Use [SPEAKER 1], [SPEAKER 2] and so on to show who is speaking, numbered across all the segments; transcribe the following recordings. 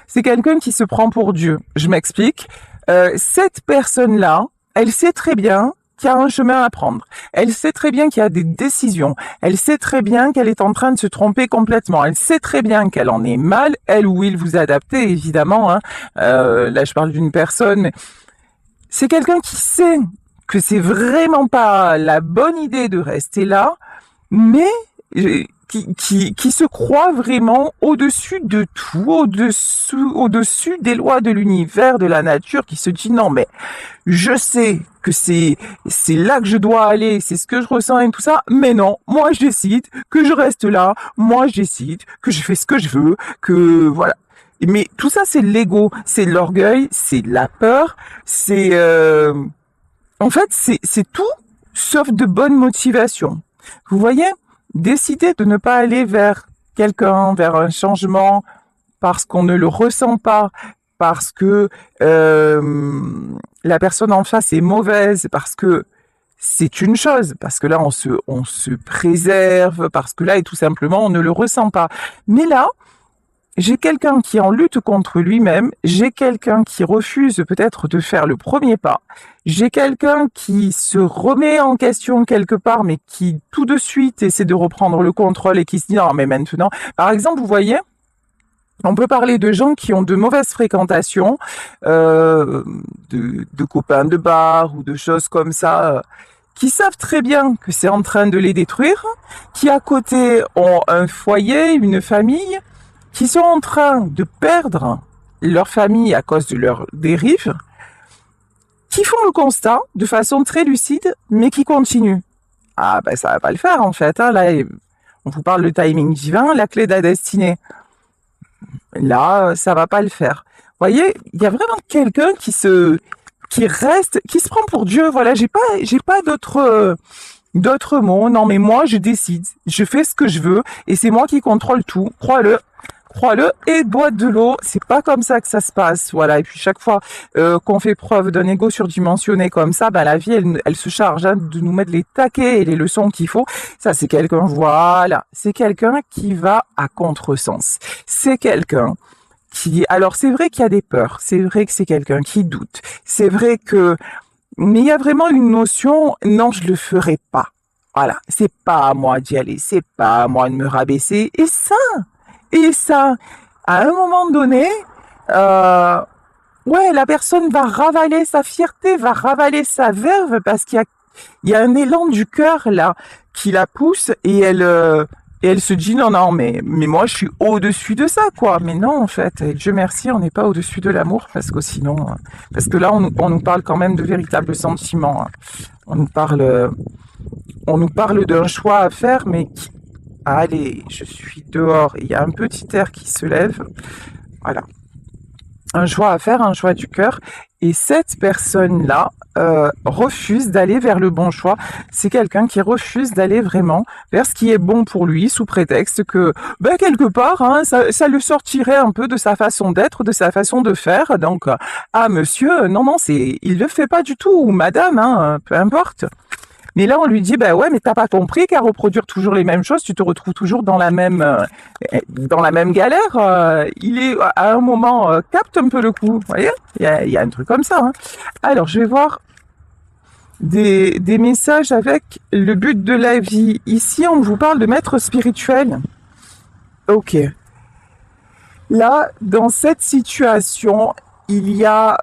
[SPEAKER 1] C'est quelqu'un qui se prend pour Dieu. Je m'explique. Cette personne-là, elle sait très bien qu'il y a un chemin à prendre. Elle sait très bien qu'il y a des décisions. Elle sait très bien qu'elle est en train de se tromper complètement. Elle sait très bien qu'elle en est mal, elle ou il vous adaptez, évidemment. Hein. Là, je parle d'une personne, mais c'est quelqu'un qui sait que c'est vraiment pas la bonne idée de rester là, mais qui se croit vraiment au-dessus de tout, au-dessus des lois de l'univers, de la nature, qui se dit non mais je sais que c'est là que je dois aller, c'est ce que je ressens et tout ça, mais non, moi je décide que je reste là, moi je décide que je fais ce que je veux, que voilà. Mais tout ça c'est l'ego, c'est l'orgueil, c'est la peur, c'est en fait c'est tout sauf de bonne motivation. Vous voyez? Décider de ne pas aller vers quelqu'un, vers un changement, parce qu'on ne le ressent pas, parce que la personne en face est mauvaise, parce que c'est une chose, parce que là on se préserve, parce que là et tout simplement on ne le ressent pas. Mais là, j'ai quelqu'un qui est en lutte contre lui-même, j'ai quelqu'un qui refuse peut-être de faire le premier pas, j'ai quelqu'un qui se remet en question quelque part, mais qui tout de suite essaie de reprendre le contrôle et qui se dit non mais maintenant, par exemple vous voyez, on peut parler de gens qui ont de mauvaises fréquentations, de copains de bar ou de choses comme ça, qui savent très bien que c'est en train de les détruire, qui à côté ont un foyer, une famille, qui sont en train de perdre leur famille à cause de leurs dérives, qui font le constat de façon très lucide, mais qui continuent. Ah ben ça va pas le faire en fait. Hein. Là, on vous parle de timing divin, la clé de la destinée. Là, ça va pas le faire. Vous voyez, il y a vraiment quelqu'un qui se prend pour Dieu. Voilà, j'ai pas d'autres mots. Non, mais moi, je décide. Je fais ce que je veux et c'est moi qui contrôle tout. Crois-le. Et bois de l'eau, c'est pas comme ça que ça se passe, voilà. Et puis chaque fois qu'on fait preuve d'un ego surdimensionné comme ça, ben la vie, elle se charge hein, de nous mettre les taquets et les leçons qu'il faut. Ça, c'est quelqu'un, voilà, c'est quelqu'un qui va à contresens. C'est quelqu'un qui, alors c'est vrai qu'il y a des peurs, c'est vrai que c'est quelqu'un qui doute, c'est vrai que, mais il y a vraiment une notion, non, je le ferai pas. Voilà, c'est pas à moi d'y aller, c'est pas à moi de me rabaisser, et ça, à un moment donné, ouais, la personne va ravaler sa fierté, va ravaler sa verve parce qu'il y a un élan du cœur là qui la pousse et elle se dit non, mais moi je suis au-dessus de ça quoi. Mais non en fait, et Dieu merci, on n'est pas au-dessus de l'amour parce que sinon, parce que là on nous parle quand même de véritables sentiments. Hein. On nous parle d'un choix à faire, mais qui allez, je suis dehors, il y a un petit air qui se lève, voilà. Un choix à faire, un choix du cœur, et cette personne-là refuse d'aller vers le bon choix. C'est quelqu'un qui refuse d'aller vraiment vers ce qui est bon pour lui, sous prétexte que, ben, quelque part, hein, ça le sortirait un peu de sa façon d'être, de sa façon de faire. Donc, ah monsieur, non, il le fait pas du tout, ou madame, hein, peu importe. Mais là, on lui dit, bah ouais, mais t'as pas compris qu'à reproduire toujours les mêmes choses, tu te retrouves toujours dans la même galère. Il est, à un moment, capte un peu le coup. Vous voyez? Il y a un truc comme ça. Hein. Alors, je vais voir des messages avec le but de la vie. Ici, on vous parle de maître spirituel. Ok. Là, dans cette situation, il y a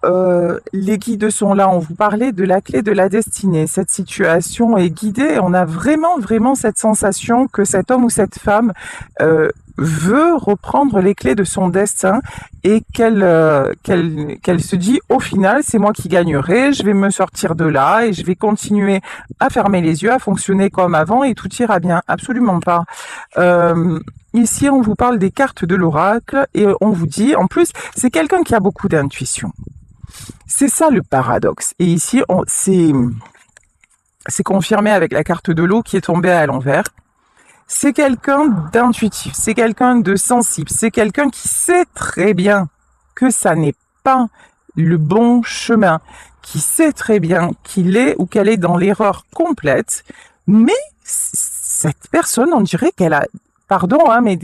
[SPEAKER 1] les guides sont là. On vous parlait de la clé de la destinée. Cette situation est guidée. On a vraiment cette sensation que cet homme ou cette femme veut reprendre les clés de son destin et qu'elle se dit au final c'est moi qui gagnerai. Je vais me sortir de là et je vais continuer à fermer les yeux, à fonctionner comme avant et tout ira bien. Absolument pas. Ici, on vous parle des cartes de l'oracle et on vous dit, en plus, c'est quelqu'un qui a beaucoup d'intuition. C'est ça le paradoxe. Et ici, c'est confirmé avec la carte de l'eau qui est tombée à l'envers. C'est quelqu'un d'intuitif, c'est quelqu'un de sensible, c'est quelqu'un qui sait très bien que ça n'est pas le bon chemin, qui sait très bien qu'il est ou qu'elle est dans l'erreur complète, mais cette personne, on dirait qu'elle a pardon, hein, mais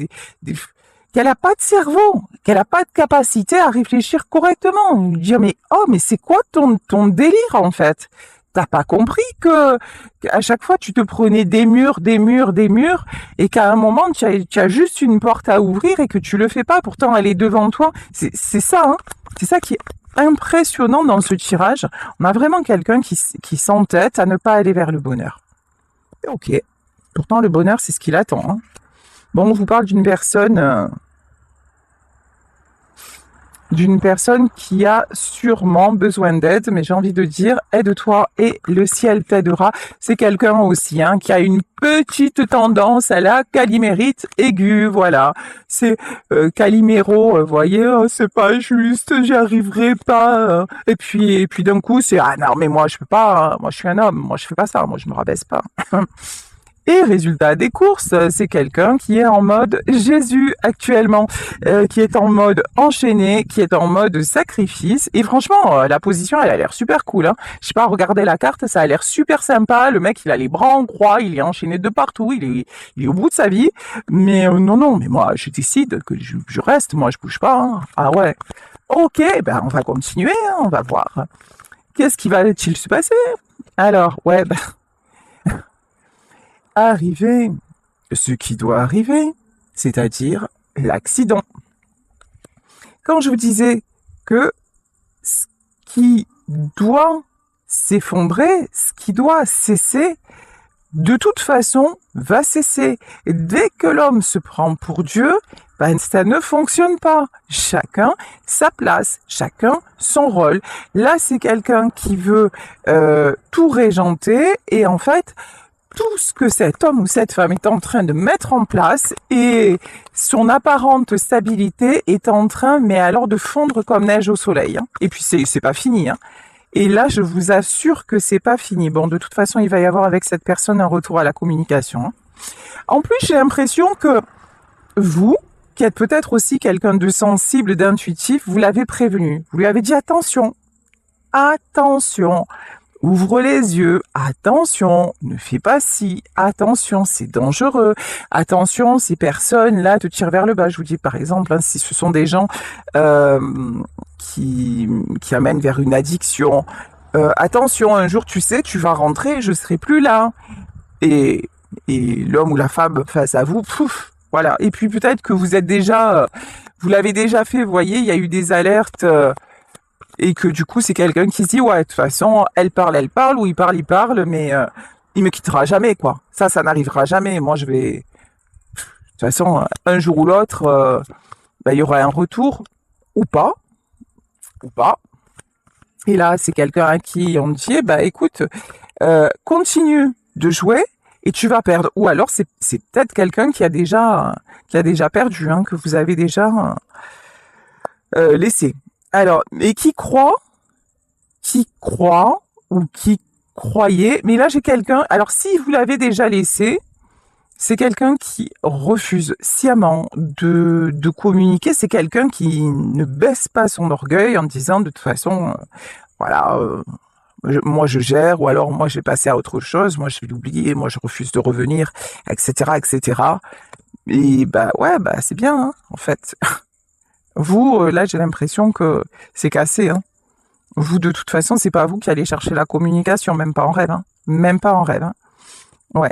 [SPEAKER 1] qu'elle a pas de cerveau, qu'elle a pas de capacité à réfléchir correctement. Dire mais oh mais c'est quoi ton délire en fait? T'as pas compris qu'à chaque fois tu te prenais des murs, des murs, des murs, et qu'à un moment tu as juste une porte à ouvrir et que tu le fais pas. Pourtant elle est devant toi. C'est ça, hein. C'est ça qui est impressionnant dans ce tirage. On a vraiment quelqu'un qui s'entête à ne pas aller vers le bonheur. Ok. Pourtant le bonheur c'est ce qu'il attend. Hein. Bon, on vous parle d'une personne qui a sûrement besoin d'aide, mais j'ai envie de dire, aide-toi et le ciel t'aidera. C'est quelqu'un aussi, hein, qui a une petite tendance à la calimérite aiguë, voilà. C'est Calimero, voyez, oh, c'est pas juste, j'y arriverai pas. Et puis d'un coup, c'est ah non, mais moi je peux pas, hein, moi je suis un homme, moi je fais pas ça, moi je me rabaisse pas. Et résultat des courses, c'est quelqu'un qui est en mode Jésus actuellement, qui est en mode enchaîné, qui est en mode sacrifice. Et franchement, la position, elle a l'air super cool. Hein. Je sais pas, regardez la carte, ça a l'air super sympa. Le mec, il a les bras en croix, il est enchaîné de partout, il est au bout de sa vie. Mais non, mais moi, je décide que je reste, moi, je bouge pas. Hein. Ah ouais. Ok, ben on va continuer, hein, on va voir. Qu'est-ce qui va-t-il se passer? Alors, ouais, ben, arriver ce qui doit arriver, c'est-à-dire l'accident. Quand je vous disais que ce qui doit s'effondrer, ce qui doit cesser, de toute façon, va cesser. Et dès que l'homme se prend pour Dieu, ben, ça ne fonctionne pas. Chacun sa place, chacun son rôle. Là, c'est quelqu'un qui veut tout régenter et en fait, tout ce que cet homme ou cette femme est en train de mettre en place et son apparente stabilité est en train, mais alors de fondre comme neige au soleil. Hein. Et puis c'est pas fini. Hein. Et là, je vous assure que c'est pas fini. Bon, de toute façon, il va y avoir avec cette personne un retour à la communication. Hein. En plus, j'ai l'impression que vous, qui êtes peut-être aussi quelqu'un de sensible, d'intuitif, vous l'avez prévenu. Vous lui avez dit attention, attention. Ouvre les yeux, attention, ne fais pas ci, attention, c'est dangereux, attention, ces personnes-là te tirent vers le bas. Je vous dis par exemple, hein, si ce sont des gens qui amènent vers une addiction, attention, un jour tu sais, tu vas rentrer, je serai plus là. Et l'homme ou la femme face à vous, pouf, voilà. Et puis peut-être que vous êtes déjà, vous l'avez déjà fait, vous voyez, il y a eu des alertes. Et que du coup, c'est quelqu'un qui se dit, ouais, de toute façon, elle parle, ou il parle, mais il me quittera jamais, quoi. Ça n'arrivera jamais. Moi, je vais... De toute façon, un jour ou l'autre, ben, il y aura un retour, ou pas. Et là, c'est quelqu'un à qui on dit, bah écoute, continue de jouer et tu vas perdre. Ou alors, c'est peut-être quelqu'un qui a déjà perdu, hein, que vous avez déjà laissé. Alors, et qui croit ou qui croyait, mais là j'ai quelqu'un, alors si vous l'avez déjà laissé, c'est quelqu'un qui refuse sciemment de communiquer, c'est quelqu'un qui ne baisse pas son orgueil en disant de toute façon, voilà, moi je gère, ou alors moi j'ai passé à autre chose, moi je vais l'oublier, moi je refuse de revenir, etc., etc. Et bah ouais, bah c'est bien, hein, en fait. Vous, là, j'ai l'impression que c'est cassé. Hein. Vous, de toute façon, c'est pas vous qui allez chercher la communication, même pas en rêve. Hein. Même pas en rêve. Hein. Ouais.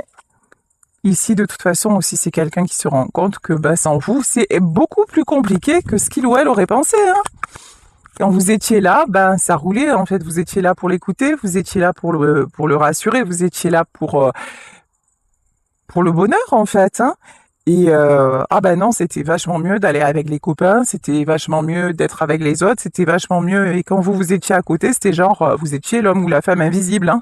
[SPEAKER 1] Ici, de toute façon, aussi, c'est quelqu'un qui se rend compte que bah, sans vous, c'est beaucoup plus compliqué que ce qu'il ou elle aurait pensé. Hein. Quand vous étiez là, ben ça roulait. En fait, vous étiez là pour l'écouter, vous étiez là pour le rassurer, vous étiez là pour le bonheur, en fait. Hein. Et ah ben non, c'était vachement mieux d'aller avec les copains, c'était vachement mieux d'être avec les autres, c'était vachement mieux. Et quand vous étiez à côté, c'était genre, vous étiez l'homme ou la femme invisible. Hein.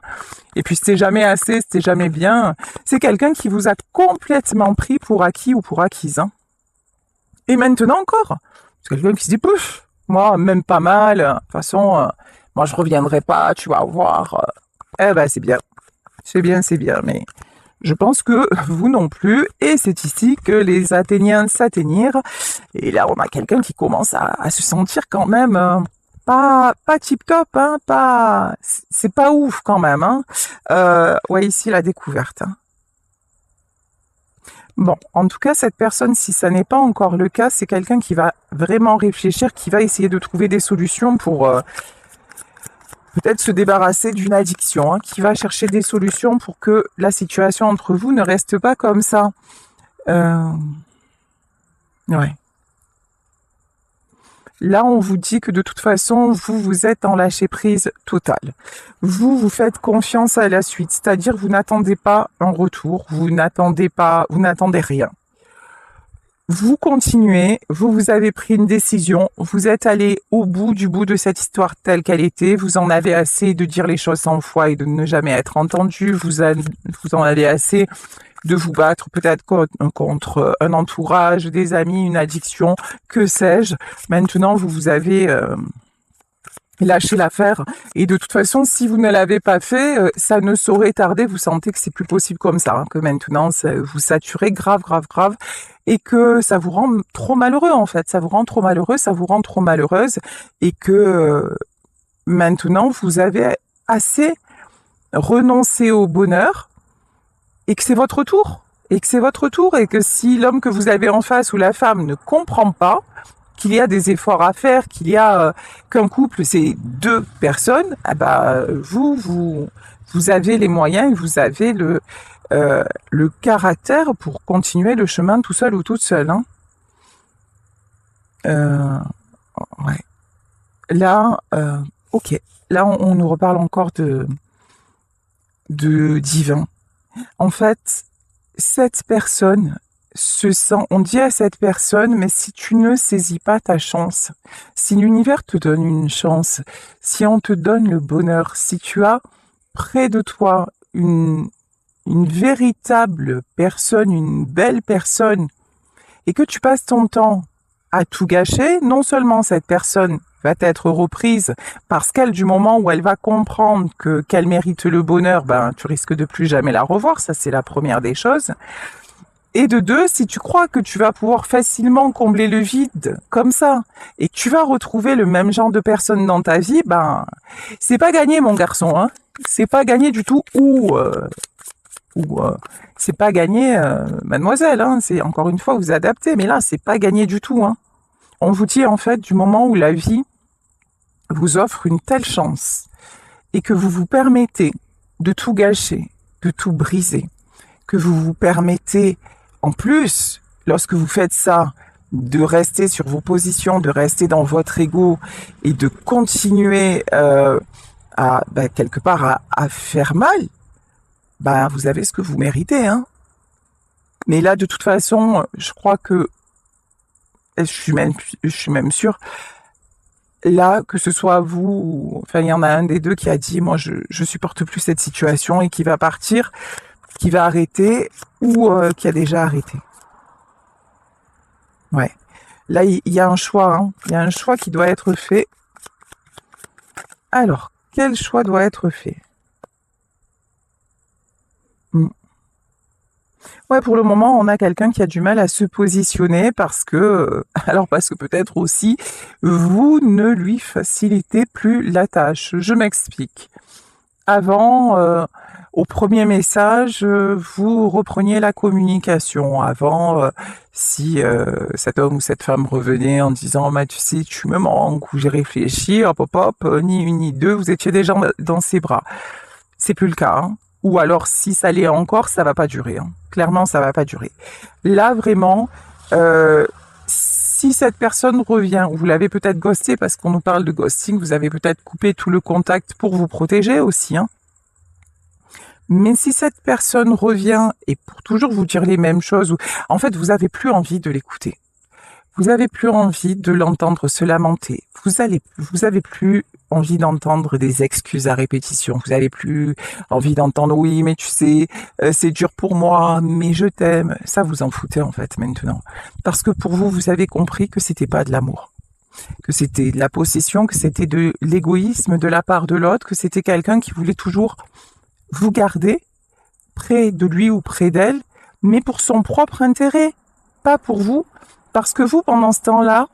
[SPEAKER 1] Et puis c'était jamais assez, c'était jamais bien. C'est quelqu'un qui vous a complètement pris pour acquis ou pour acquise. Hein. Et maintenant encore, c'est quelqu'un qui se dit, pouf, moi, même pas mal. De toute façon, moi, je reviendrai pas, tu vas voir. Eh ben, c'est bien. C'est bien, mais... Je pense que vous non plus, et c'est ici que les Athéniens s'atteignirent. Et là, on a quelqu'un qui commence à se sentir quand même pas tip top, hein, c'est pas ouf quand même. Hein. Ouais, ici la découverte. Hein. Bon, en tout cas, cette personne, si ça n'est pas encore le cas, c'est quelqu'un qui va vraiment réfléchir, qui va essayer de trouver des solutions pour peut-être se débarrasser d'une addiction, hein, qui va chercher des solutions pour que la situation entre vous ne reste pas comme ça. Euh, ouais. Là, on vous dit que de toute façon, vous êtes en lâcher-prise totale. Vous faites confiance à la suite, c'est-à-dire vous n'attendez pas un retour, vous n'attendez rien. Vous continuez, vous avez pris une décision, vous êtes allé au bout du bout de cette histoire telle qu'elle était, vous en avez assez de dire les choses 100 fois et de ne jamais être entendu, vous en avez assez de vous battre peut-être contre un entourage, des amis, une addiction, que sais-je. Maintenant, vous avez lâché l'affaire et de toute façon, si vous ne l'avez pas fait, ça ne saurait tarder. Vous sentez que c'est plus possible comme ça, hein, que maintenant vous saturez grave et que ça vous rend trop malheureux en fait. Ça vous rend trop malheureux, ça vous rend trop malheureuse et que maintenant vous avez assez renoncé au bonheur et que c'est votre tour. Et que si l'homme que vous avez en face ou la femme ne comprend pas qu'il y a des efforts à faire, qu'il y a qu'un couple, c'est deux personnes, ah bah, vous avez les moyens, vous avez le caractère pour continuer le chemin tout seul ou toute seule. Hein. Ouais. Là, ok. Là, on nous reparle encore de divin. En fait, cette personne se sent, on dit à cette personne, mais si tu ne saisis pas ta chance, si l'univers te donne une chance, si on te donne le bonheur, si tu as près de toi une véritable personne, une belle personne, et que tu passes ton temps à tout gâcher, non seulement cette personne va être reprise parce qu'elle, du moment où elle va comprendre qu'elle mérite le bonheur, ben tu risques de plus jamais la revoir, ça c'est la première des choses. Et de deux, si tu crois que tu vas pouvoir facilement combler le vide comme ça et que tu vas retrouver le même genre de personne dans ta vie, ben c'est pas gagné mon garçon, hein. C'est pas gagné du tout ou c'est pas gagné mademoiselle, hein. C'est encore une fois vous adaptez, mais là c'est pas gagné du tout, hein. On vous dit en fait du moment où la vie vous offre une telle chance et que vous vous permettez de tout gâcher, de tout briser, que vous vous permettez en plus, lorsque vous faites ça, de rester sur vos positions, de rester dans votre ego et de continuer quelque part à faire mal, ben vous avez ce que vous méritez, hein. Mais là, de toute façon, je crois que je suis même sûre. Là, que ce soit vous, enfin, il y en a un des deux qui a dit, moi, je supporte plus cette situation et qui va partir, qui va arrêter ou qui a déjà arrêté. Ouais. Là, il y a un choix, hein. Il y a un choix qui doit être fait. Alors, quel choix doit être fait? Ouais, pour le moment, on a quelqu'un qui a du mal à se positionner parce que peut-être aussi, vous ne lui facilitez plus la tâche. Je m'explique. Avant, au premier message, vous repreniez la communication. Avant, si cet homme ou cette femme revenait en disant « tu sais, tu me manques » ou « j'ai réfléchi », ni une ni deux, vous étiez déjà dans ses bras. C'est plus le cas, hein. Ou alors, si ça l'est encore, ça va pas durer, hein. Clairement, ça va pas durer. Là, vraiment, si cette personne revient, vous l'avez peut-être ghosté parce qu'on nous parle de ghosting, vous avez peut-être coupé tout le contact pour vous protéger aussi, hein. Mais si cette personne revient et pour toujours vous dire les mêmes choses, en fait, vous avez plus envie de l'écouter. Vous avez plus envie de l'entendre se lamenter. Vous avez plus envie d'entendre des excuses à répétition. Vous avez plus envie d'entendre oui, mais tu sais, c'est dur pour moi, mais je t'aime. Ça, vous en foutez en fait maintenant, parce que pour vous, vous avez compris que c'était pas de l'amour, que c'était de la possession, que c'était de l'égoïsme de la part de l'autre, que c'était quelqu'un qui voulait toujours vous garder près de lui ou près d'elle, mais pour son propre intérêt, pas pour vous. Parce que vous, pendant ce temps-là,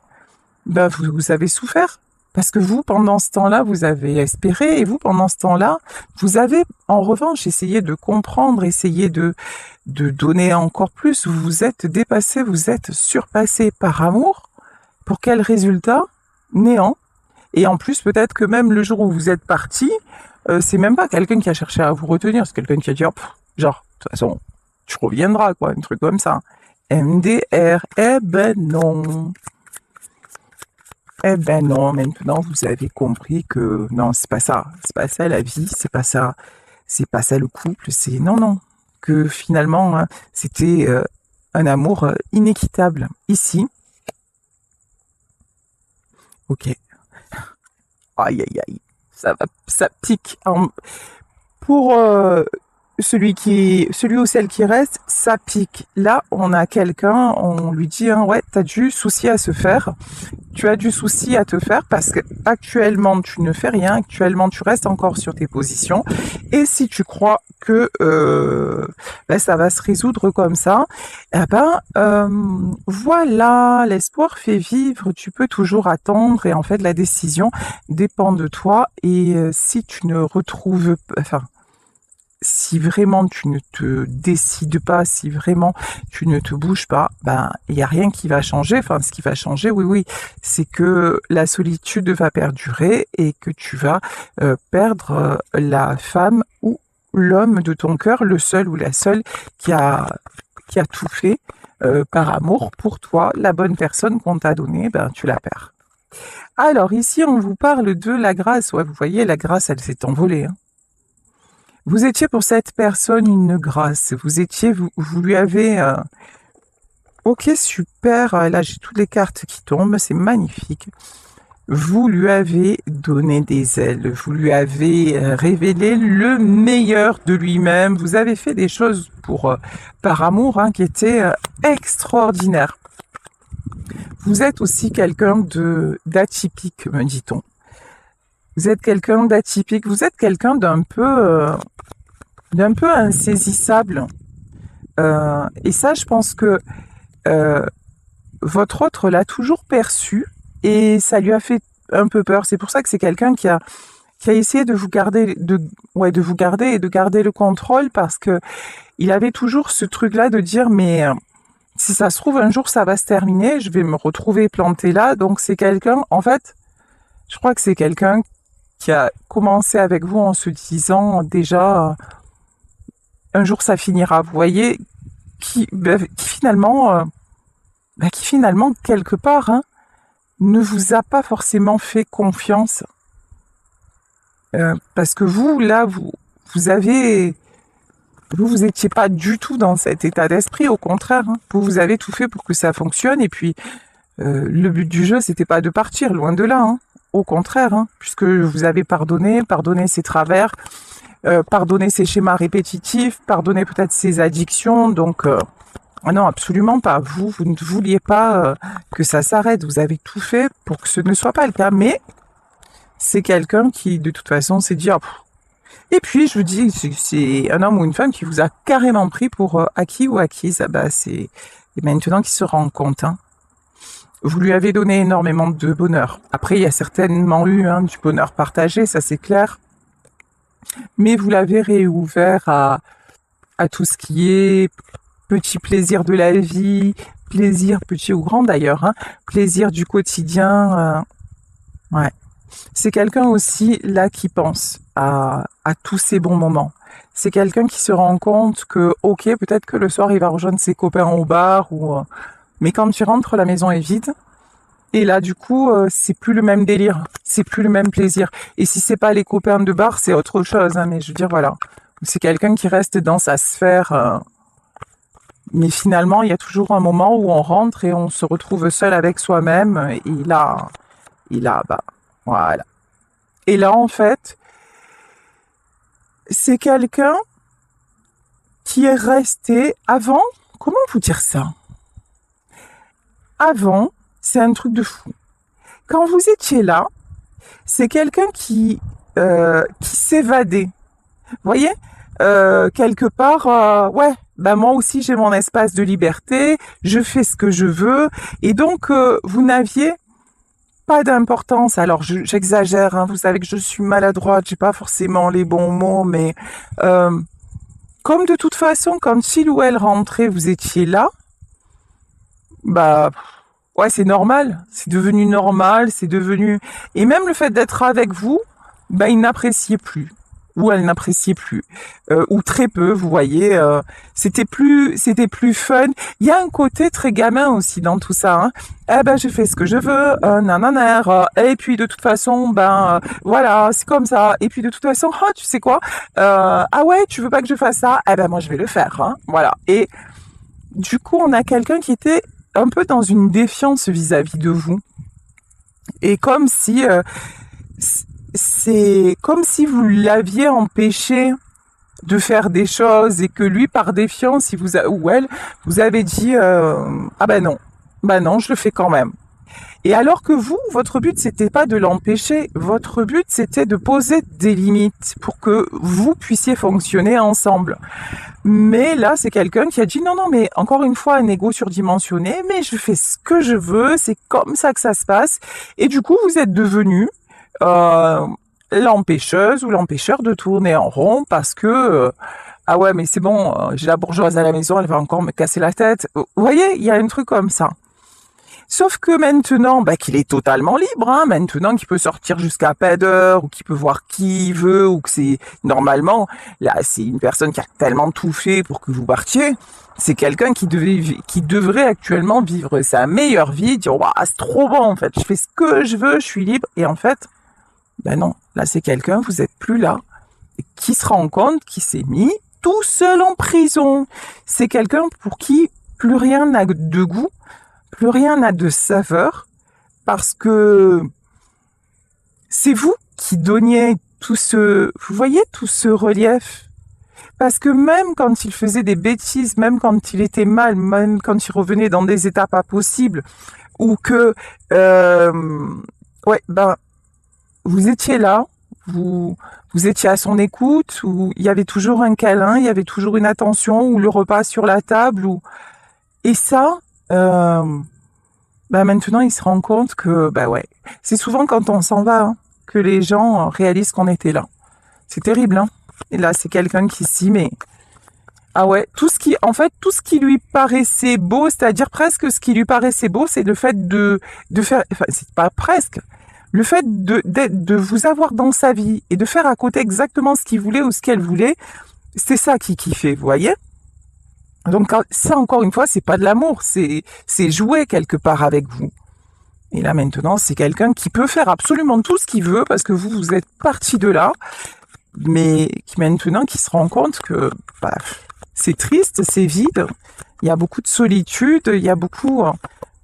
[SPEAKER 1] ben vous avez souffert. Parce que vous, pendant ce temps-là, vous avez espéré, et vous, pendant ce temps-là, vous avez, en revanche, essayé de comprendre, essayé de donner encore plus. Vous vous êtes dépassé, vous êtes surpassé par amour. Pour quel résultat? Néant. Et en plus, peut-être que même le jour où vous êtes parti, c'est même pas quelqu'un qui a cherché à vous retenir, c'est quelqu'un qui a dit, hop, genre, de toute façon, tu reviendras, quoi, un truc comme ça. MDR, eh ben non. Eh ben non, maintenant vous avez compris que non, c'est pas ça la vie, c'est pas ça le couple, c'est non, non, que finalement hein, c'était un amour inéquitable. Ici, ok, aïe aïe aïe, ça pique. Pour celui ou celle qui reste, ça pique. Là, on a quelqu'un, on lui dit, hein, ouais, t'as du souci à se faire. Tu as du souci à te faire parce que actuellement tu ne fais rien, actuellement tu restes encore sur tes positions. Et si tu crois que ben, ça va se résoudre comme ça, eh ben voilà, l'espoir fait vivre. Tu peux toujours attendre et en fait la décision dépend de toi. Et si tu ne retrouves, enfin si vraiment tu ne te décides pas, si vraiment tu ne te bouges pas, ben il y a rien qui va changer. Enfin, ce qui va changer, oui, oui, c'est que la solitude va perdurer et que tu vas perdre la femme ou l'homme de ton cœur, le seul ou la seule qui a tout fait par amour pour toi. La bonne personne qu'on t'a donnée, ben tu la perds. Alors ici, on vous parle de la grâce. Ouais, vous voyez, la grâce, elle s'est envolée. Hein. Vous étiez pour cette personne une grâce. Vous lui avez. Ok, super. Là, j'ai toutes les cartes qui tombent. C'est magnifique. Vous lui avez donné des ailes. Vous lui avez révélé le meilleur de lui-même. Vous avez fait des choses par amour hein, qui étaient extraordinaires. Vous êtes aussi quelqu'un d'atypique, me dit-on. Vous êtes quelqu'un d'atypique. Vous êtes quelqu'un d'un peu insaisissable. Et ça, je pense que votre autre l'a toujours perçu et ça lui a fait un peu peur. C'est pour ça que c'est quelqu'un qui a essayé de vous garder, de vous garder et de garder le contrôle parce que il avait toujours ce truc-là de dire mais si ça se trouve un jour ça va se terminer, je vais me retrouver planté là. Donc c'est quelqu'un, en fait, je crois que c'est quelqu'un qui a commencé avec vous en se disant déjà un jour ça finira. Vous voyez, qui finalement quelque part hein, ne vous a pas forcément fait confiance parce que vous là vous étiez pas du tout dans cet état d'esprit, au contraire hein, vous avez tout fait pour que ça fonctionne et puis le but du jeu c'était pas de partir, loin de là hein, au contraire hein, puisque vous avez pardonné ses travers, pardonné ses schémas répétitifs, pardonné peut-être ses addictions, donc ah non, absolument pas. Vous ne vouliez pas que ça s'arrête. Vous avez tout fait pour que ce ne soit pas le cas. Mais c'est quelqu'un qui, de toute façon, s'est dit... Oh, et puis, je vous dis, c'est un homme ou une femme qui vous a carrément pris pour acquis ou acquise. Ah bah, c'est maintenant qu'il se rend compte. Hein. Vous lui avez donné énormément de bonheur. Après, il y a certainement eu hein, du bonheur partagé, ça c'est clair. Mais vous l'avez réouvert à tout ce qui est petit plaisir de la vie, plaisir petit ou grand d'ailleurs, hein, plaisir du quotidien. Ouais. C'est quelqu'un aussi là qui pense à tous ces bons moments. C'est quelqu'un qui se rend compte que, ok, peut-être que le soir il va rejoindre ses copains au bar, mais quand il rentre, la maison est vide. Et là, du coup, c'est plus le même délire, c'est plus le même plaisir. Et si c'est pas les copains de bar, c'est autre chose. Hein, mais je veux dire, voilà, c'est quelqu'un qui reste dans sa sphère. Mais finalement, il y a toujours un moment où on rentre et on se retrouve seul avec soi-même. Et là, bah, voilà. Et là, en fait, c'est quelqu'un qui est resté avant. Comment vous dire ça? Avant, c'est un truc de fou. Quand vous étiez là, c'est quelqu'un qui s'évadait. Vous voyez, quelque part, ouais, ben moi aussi j'ai mon espace de liberté, je fais ce que je veux, et donc vous n'aviez pas d'importance. Alors, j'exagère, hein, vous savez que je suis maladroite, j'ai pas forcément les bons mots, mais euh, comme de toute façon, quand il ou elle rentrait, vous étiez là, bah, ouais, c'est normal. C'est devenu normal, c'est devenu... Et même le fait d'être avec vous, bah, il n'appréciait plus. Ou elle n'appréciait plus. Ou très peu, vous voyez. C'était plus fun. Il y a un côté très gamin aussi dans tout ça. Hein. Eh ben, je fais ce que je veux, nanana. Et puis, de toute façon, voilà, c'est comme ça. Et puis, de toute façon, oh, tu sais quoi ah ouais, tu veux pas que je fasse ça? Eh ben, moi, je vais le faire. Hein. Voilà. Et du coup, on a quelqu'un qui était un peu dans une défiance vis-à-vis de vous. Et comme si c'est comme si vous l'aviez empêché de faire des choses et que lui, par défiance, ou elle, vous avez dit ah ben non, je le fais quand même. Et alors que vous, votre but, c'était pas de l'empêcher, votre but, c'était de poser des limites pour que vous puissiez fonctionner ensemble. Mais là, c'est quelqu'un qui a dit non, non, mais encore une fois, un ego surdimensionné, mais je fais ce que je veux, c'est comme ça que ça se passe. Et du coup, vous êtes devenu euh, l'empêcheuse ou l'empêcheur de tourner en rond parce que ah ouais, mais c'est bon, j'ai la bourgeoise à la maison, elle va encore me casser la tête. Vous voyez, il y a un truc comme ça. Sauf que maintenant, qu'il est totalement libre, hein, maintenant qu'il peut sortir jusqu'à pas d'heure, ou qu'il peut voir qui il veut, ou que c'est normalement, là, c'est une personne qui a tellement tout fait pour que vous partiez. C'est quelqu'un qui devrait actuellement vivre sa meilleure vie, dire waouh, c'est trop bon en fait, je fais ce que je veux, je suis libre. Et en fait, ben non, là c'est quelqu'un, vous êtes plus là, et qui se rend compte qu'il s'est mis tout seul en prison. C'est quelqu'un pour qui plus rien n'a de goût, plus rien n'a de saveur, parce que c'est vous qui donniez vous voyez, tout ce relief. Parce que même quand il faisait des bêtises, même quand il était mal, même quand il revenait dans des états pas possibles, ou que, ouais, vous étiez là, vous étiez à son écoute, ou il y avait toujours un câlin, il y avait toujours une attention, ou le repas sur la table, et ça, maintenant, il se rend compte que, ouais, c'est souvent quand on s'en va hein, que les gens réalisent qu'on était là. C'est terrible, hein. Et là, c'est quelqu'un qui s'y met. Ah ouais, tout ce qui lui paraissait beau, c'est-à-dire presque ce qui lui paraissait beau, c'est le fait de faire, enfin, c'est pas presque, le fait de vous avoir dans sa vie et de faire à côté exactement ce qu'il voulait ou ce qu'elle voulait, c'est ça qui kiffait, vous voyez? Donc ça, encore une fois, c'est pas de l'amour, c'est jouer quelque part avec vous. Et là maintenant, c'est quelqu'un qui peut faire absolument tout ce qu'il veut parce que vous êtes parti de là, mais qui maintenant qui se rend compte que c'est triste, c'est vide. Il y a beaucoup de solitude, il y a beaucoup.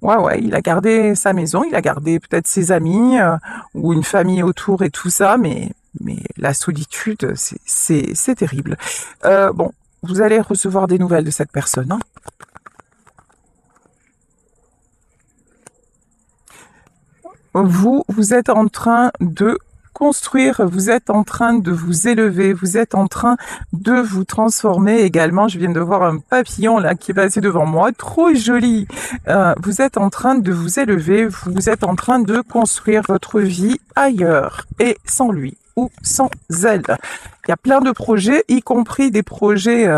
[SPEAKER 1] Ouais, il a gardé sa maison, il a gardé peut-être ses amis ou une famille autour et tout ça, mais la solitude, c'est terrible. Bon, vous allez recevoir des nouvelles de cette personne. Hein. Vous êtes en train de construire, vous êtes en train de vous élever, vous êtes en train de vous transformer également. Je viens de voir un papillon là qui est passé devant moi, trop joli. Vous êtes en train de vous élever, vous êtes en train de construire votre vie ailleurs et sans lui ou sans elle. Il y a plein de projets, y compris des projets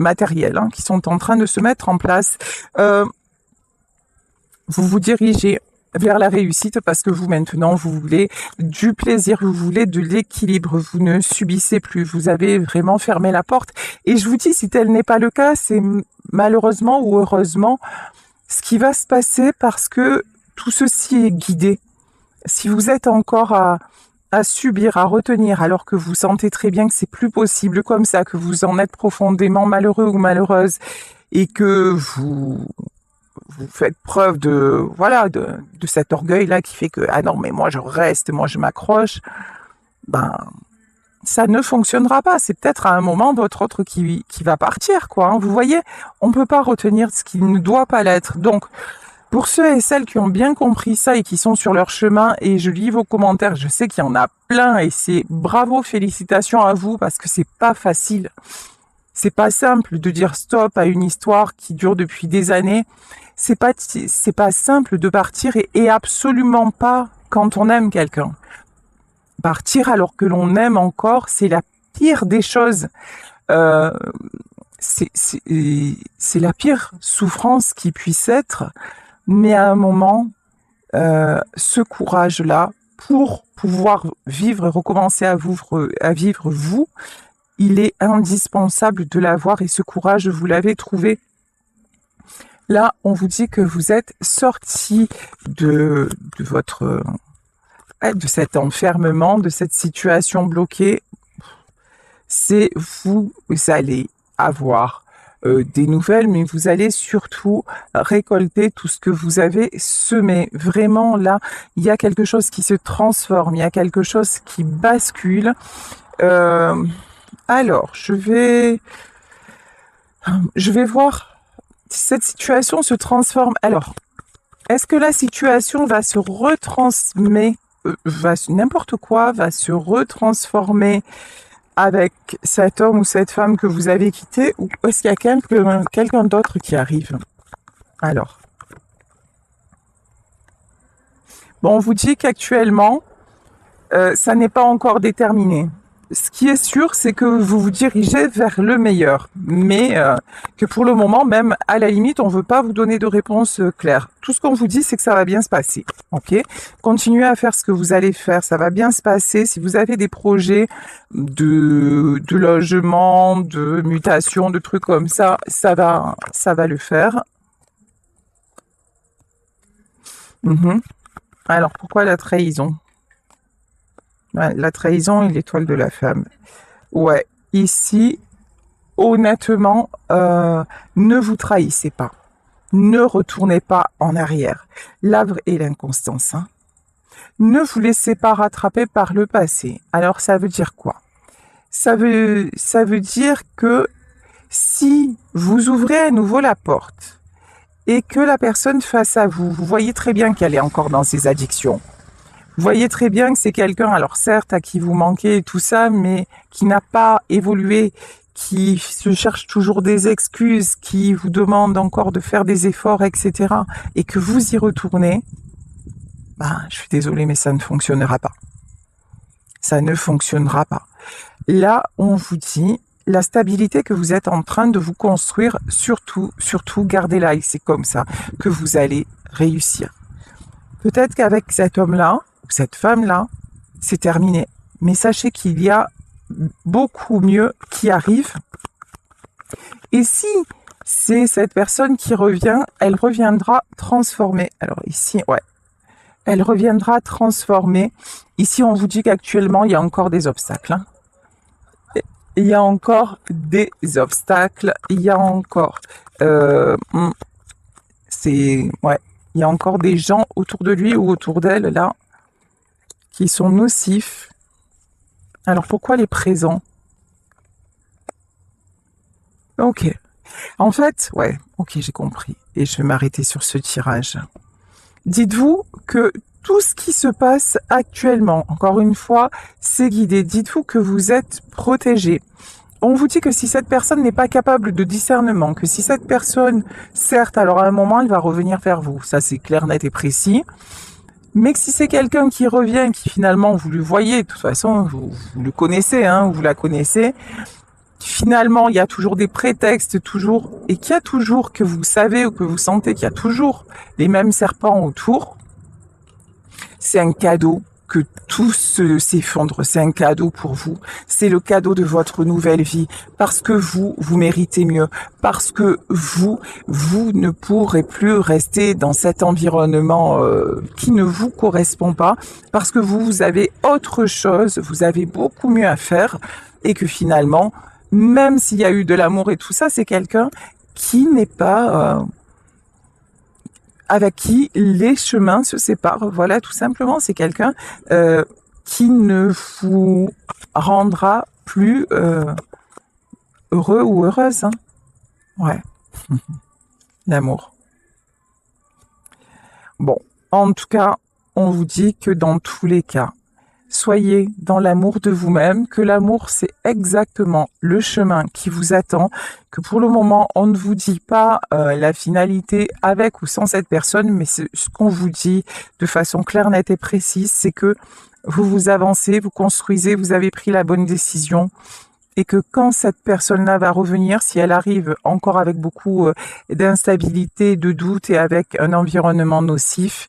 [SPEAKER 1] matériels hein, qui sont en train de se mettre en place. Vous vous dirigez vers la réussite parce que vous maintenant vous voulez du plaisir, vous voulez de l'équilibre, vous ne subissez plus, vous avez vraiment fermé la porte. Et je vous dis, si tel n'est pas le cas, c'est malheureusement ou heureusement ce qui va se passer parce que tout ceci est guidé. Si vous êtes encore à subir, à retenir, alors que vous sentez très bien que c'est plus possible comme ça, que vous en êtes profondément malheureux ou malheureuse et que vous faites preuve de cet orgueil là qui fait que ah non mais moi je reste, moi je m'accroche, ça ne fonctionnera pas. C'est peut-être à un moment votre autre qui va partir quoi. Hein. Vous voyez, on peut pas retenir ce qui ne doit pas l'être. Donc pour ceux et celles qui ont bien compris ça et qui sont sur leur chemin, et je lis vos commentaires, je sais qu'il y en a plein et c'est bravo, félicitations à vous parce que c'est pas facile. C'est pas simple de dire stop à une histoire qui dure depuis des années. C'est pas simple de partir et absolument pas quand on aime quelqu'un. Partir alors que l'on aime encore, c'est la pire des choses. Euh, c'est la pire souffrance qui puisse être, mais à un moment, ce courage-là, pour pouvoir vivre et recommencer à vivre vous, il est indispensable de l'avoir et ce courage, vous l'avez trouvé. Là, on vous dit que vous êtes sorti de votre, de cet enfermement, de cette situation bloquée. C'est vous allez avoir des nouvelles, mais vous allez surtout récolter tout ce que vous avez semé. Vraiment, là, il y a quelque chose qui se transforme, il y a quelque chose qui bascule. Alors, je vais voir si cette situation se transforme. Alors, est-ce que la situation va se retransmettre, n'importe quoi va se retransformer avec cet homme ou cette femme que vous avez quitté, ou est-ce qu'il y a quelqu'un d'autre qui arrive? Alors, bon, on vous dit qu'actuellement, ça n'est pas encore déterminé. Ce qui est sûr, c'est que vous vous dirigez vers le meilleur, mais que pour le moment, même à la limite, on ne veut pas vous donner de réponse claire. Tout ce qu'on vous dit, c'est que ça va bien se passer. Ok? Continuez à faire ce que vous allez faire, ça va bien se passer. Si vous avez des projets de logement, de mutation, de trucs comme ça va le faire. Alors, pourquoi la trahison? Ouais, la trahison et l'étoile de la femme. Ouais, ici, honnêtement, ne vous trahissez pas. Ne retournez pas en arrière. L'avre et l'inconstance. Hein. Ne vous laissez pas rattraper par le passé. Alors, ça veut dire quoi? Ça veut dire que si vous ouvrez à nouveau la porte et que la personne face à vous, vous voyez très bien qu'elle est encore dans ses addictions. Vous voyez très bien que c'est quelqu'un, alors certes, à qui vous manquez et tout ça, mais qui n'a pas évolué, qui se cherche toujours des excuses, qui vous demande encore de faire des efforts, etc. Et que vous y retournez, ben, je suis désolée, mais ça ne fonctionnera pas. Ça ne fonctionnera pas. Là, on vous dit, la stabilité que vous êtes en train de vous construire, surtout, gardez-la et c'est comme ça que vous allez réussir. Peut-être qu'avec cet homme-là, cette femme-là, c'est terminé. Mais sachez qu'il y a beaucoup mieux qui arrive. Et si c'est cette personne qui revient, elle reviendra transformée. Alors ici, ouais, elle reviendra transformée. Ici, on vous dit qu'actuellement, il y a encore des obstacles. Hein. Il y a encore des obstacles. Il y a encore... ouais, il y a encore des gens autour de lui ou autour d'elle, là, qui sont nocifs. Alors pourquoi les présents? Ok. En fait, ouais, ok, j'ai compris. Et je vais m'arrêter sur ce tirage. Dites-vous que tout ce qui se passe actuellement, encore une fois, c'est guidé. Dites-vous que vous êtes protégé. On vous dit que si cette personne n'est pas capable de discernement, que si cette personne, certes, alors à un moment, elle va revenir vers vous. Ça, c'est clair, net et précis. Mais que si c'est quelqu'un qui revient, qui finalement, vous le voyez, de toute façon, vous le connaissez, hein, vous la connaissez, finalement, il y a toujours des prétextes, toujours, et qu'il y a toujours, que vous savez ou que vous sentez qu'il y a toujours les mêmes serpents autour, c'est un cadeau que tout s'effondre, c'est un cadeau pour vous, c'est le cadeau de votre nouvelle vie, parce que vous méritez mieux, parce que vous ne pourrez plus rester dans cet environnement qui ne vous correspond pas, parce que vous avez autre chose, vous avez beaucoup mieux à faire, et que finalement, même s'il y a eu de l'amour et tout ça, c'est quelqu'un qui n'est pas... avec qui les chemins se séparent. Voilà, tout simplement, c'est quelqu'un qui ne vous rendra plus heureux ou heureuse. Hein. Ouais, l'amour. Bon, en tout cas, on vous dit que dans tous les cas, soyez dans l'amour de vous-même, que l'amour c'est exactement le chemin qui vous attend, que pour le moment on ne vous dit pas la finalité avec ou sans cette personne, mais ce qu'on vous dit de façon claire, nette et précise, c'est que vous avancez, vous construisez, vous avez pris la bonne décision et que quand cette personne-là va revenir, si elle arrive encore avec beaucoup d'instabilité, de doute et avec un environnement nocif,